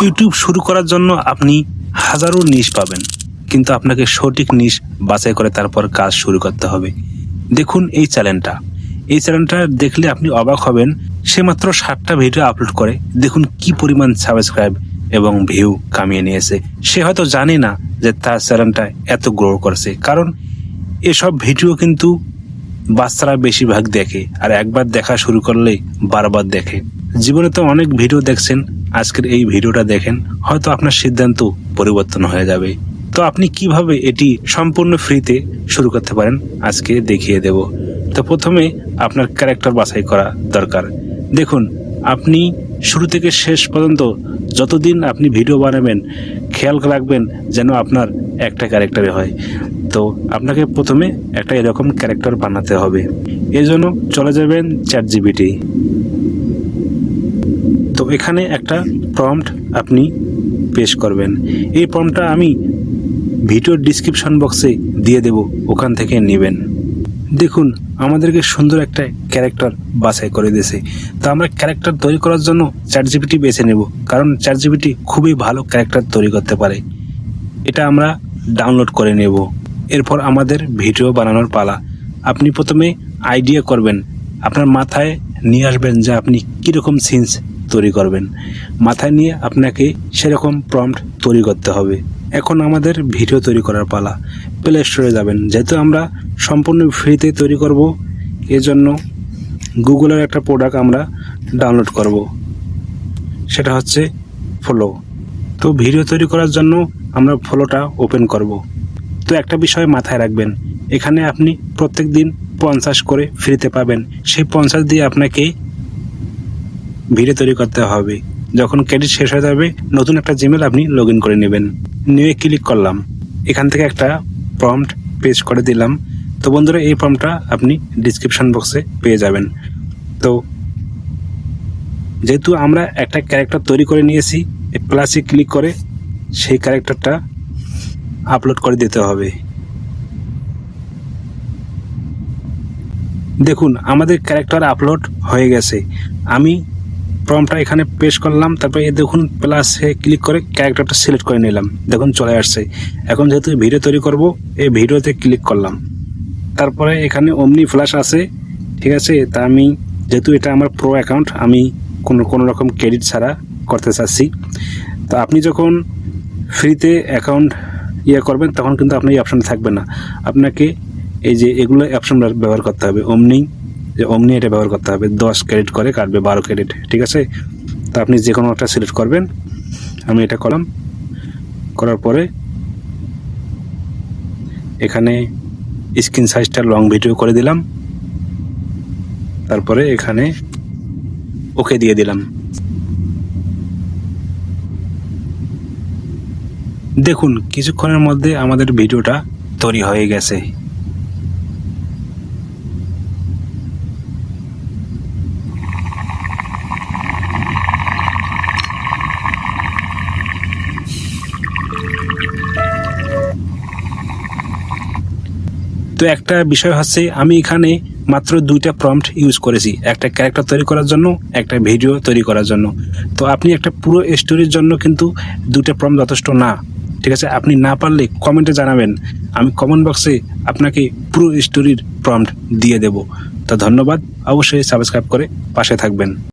YouTube শুরু করার জন্য আপনি হাজারো নিশ পাবেন, কিন্তু আপনাকে সঠিক নিশ বাছাই করে তারপর কাজ শুরু করতে হবে। দেখুন এই চ্যানেলটা দেখলে আপনি অবাক হবেন। সে মাত্র 7টা ভিডিও আপলোড করে দেখুন কি পরিমাণ সাবস্ক্রাইব এবং ভিউ কামিয়ে নিয়েছে। সে হয়তো জানে না যে তার চ্যানেলটা এত গ্রো করছে, কারণ এসব ভিডিও কিন্তু বাচ্চারা বেশিরভাগ দেখে, আর একবার দেখা শুরু করলেই বারবার দেখে। জীবনে তো অনেক ভিডিও দেখছেন, আজকের এই ভিডিওটা দেখেন, হয়তো আপনার সিদ্ধান্ত পরিবর্তন হয়ে যাবে। তো আপনি কিভাবে এটি সম্পূর্ণ ফ্রিতে শুরু করতে পারেন আজকে দেখিয়ে দেব। তো প্রথমে আপনার ক্যারেক্টার বাছাই করা দরকার। দেখুন, আপনি শুরু থেকে শেষ পর্যন্ত যতদিন আপনি ভিডিও বানাবেন খেয়াল রাখবেন যেন আপনার একটা ক্যারেক্টারে হয়। তো আপনাকে প্রথমে একটা এরকম ক্যারেক্টার বানাতে হবে। এই জন্য চলে যাবেন ChatGPT। তো এখানে একটা প্রম্পট আপনি পেশ করবেন। এই প্রম্পটটা আমি ভিডিওর ডিসক্রিপশন বক্সে দিয়ে দেব, ওখান থেকে নেবেন। দেখুন আমাদেরকে সুন্দর একটা ক্যারেক্টার বাছাই করে দিয়েছে। তো আমরা ক্যারেক্টার তৈরি করার জন্য ChatGPT বেছে নেব, কারণ ChatGPT খুবই ভালো ক্যারেক্টার তৈরি করতে পারে। এটা আমরা ডাউনলোড করে নেব। এরপর আমাদের ভিডিও বানানোর পালা। আপনি প্রথমে আইডিয়া করবেন, আপনার মাথায় নিয়ে আসবেন যে আপনি কীরকম সিনস তৈরি করবেন। মাথায় নিয়ে আপনাকে সেরকম প্রম্পট তৈরি করতে হবে। এখন আমাদের ভিডিও তৈরি করার পালা। প্লে স্টোরে যাবেন, যেহেতু আমরা সম্পূর্ণ ফ্রিতে তৈরি করব, এজন্য গুগলের একটা প্রোডাক্ট আমরা ডাউনলোড করব, সেটা হচ্ছে ফ্লো। তো ভিডিও তৈরি করার জন্য আমরা ফ্লোটা ওপেন করব। তো একটা বিষয় মাথায় রাখবেন, এখানে আপনি প্রত্যেক দিন 50 করে ফ্রিতে পাবেন। সেই 50 দিয়ে আপনাকে ভিডিও তৈরি করতে হবে। যখন ক্রেডিট শেষ হয়ে যাবে নতুন একটা জিমেল আপনি লগ ইন করে নেবেন। নিয়ে ক্লিক করলাম, এখান থেকে একটা প্রম্পট পেস্ট করে দিলাম। তো বন্ধুরা, এই প্রম্পটটা আপনি ডিসক্রিপশন বক্সে পেয়ে যাবেন। তো যেহেতু আমরা একটা ক্যারেক্টার তৈরি করে নিয়েছি, প্লাসে ক্লিক করে সেই ক্যারেক্টারটা আপলোড করে দিতে হবে। দেখুন আমাদের ক্যারেক্টার আপলোড হয়ে গেছে। আমি প্রম্পটটা এখানে পেস্ট করলাম, তারপরে দেখুন প্লাসে ক্লিক করে ক্যারেক্টারটা সিলেক্ট করে নিলাম। দেখুন চলে আসছে। এখন যেহেতু ভিডিও তৈরি করব, এই ভিডিওতে ক্লিক করলাম। তারপরে এখানে অমনি ফ্ল্যাশ আছে, ঠিক আছে। তা আমি যেহেতু এটা আমার প্রো অ্যাকাউন্ট, আমি কোনো রকম ক্রেডিট ছাড়া করতে চাচ্ছি। তো আপনি যখন ফ্রিতে অ্যাকাউন্ট করবেন তখন কিন্তু আপনার এই অপশানটা থাকবে না। আপনাকে এই যে এগুলো অপশান ব্যবহার করতে হবে। অমনি এটা ব্যবহার করতে হবে। 10 ক্রেডিট করে কাটবে, 12 ক্রেডিট, ঠিক আছে। তো আপনি যে কোনো একটা সিলেক্ট করবেন। আমি এটা করলাম, করার পরে এখানে স্ক্রিন সাইজটা লং ভিডিও করে দিলাম। তারপরে এখানে ওকে দিয়ে দিলাম। দেখুন কিছুক্ষণের মধ্যে আমাদের ভিডিওটা তৈরি হয়ে গেছে। তো একটা বিষয় হচ্ছে, আমি এখানে মাত্র 2টা প্রম্পট ইউজ করেছি, একটা ক্যারেক্টার তৈরি করার জন্য, একটা ভিডিও তৈরি করার জন্য। তো আপনি একটা পুরো স্টোরির জন্য কিন্তু 2টা প্রম্পট যথেষ্ট না, ঠিক আছে। আপনি না পারলে কমেন্টে জানাবেন, আমি কমেন্ট বক্সে আপনাকে পুরো স্টোরির প্রম্পট দিয়ে দেব। তো ধন্যবাদ, অবশ্যই সাবস্ক্রাইব করে পাশে থাকবেন।